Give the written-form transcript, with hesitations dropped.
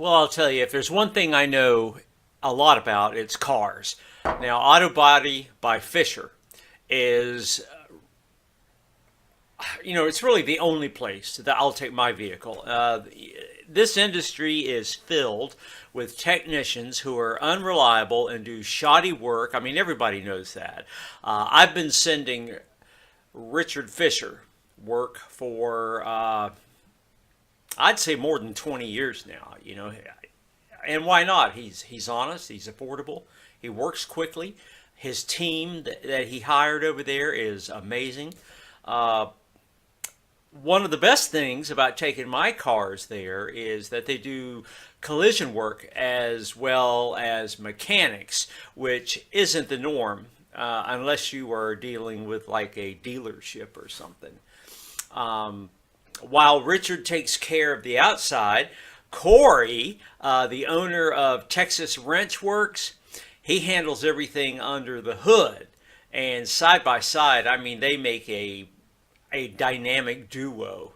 Well, I'll tell you, if there's one thing I know a lot about, it's cars. Now, Autobody by Fisher is, it's really the only place that I'll take my vehicle. This industry is filled with technicians who are unreliable and do shoddy work. I mean, everybody knows that. I've been sending Richard Fisher work for, I'd say, more than 20 years now. And why not? He's honest. He's affordable. He works quickly. His team that he hired over there is amazing. Uh, One of the best things about taking my cars there is that they do collision work as well as mechanics, which isn't the norm unless you are dealing with like a dealership or something. Um, while Richard takes care of the outside, Corey, the owner of Texas Wrench Works, he handles everything under the hood. And side by side, I mean, they make a dynamic duo.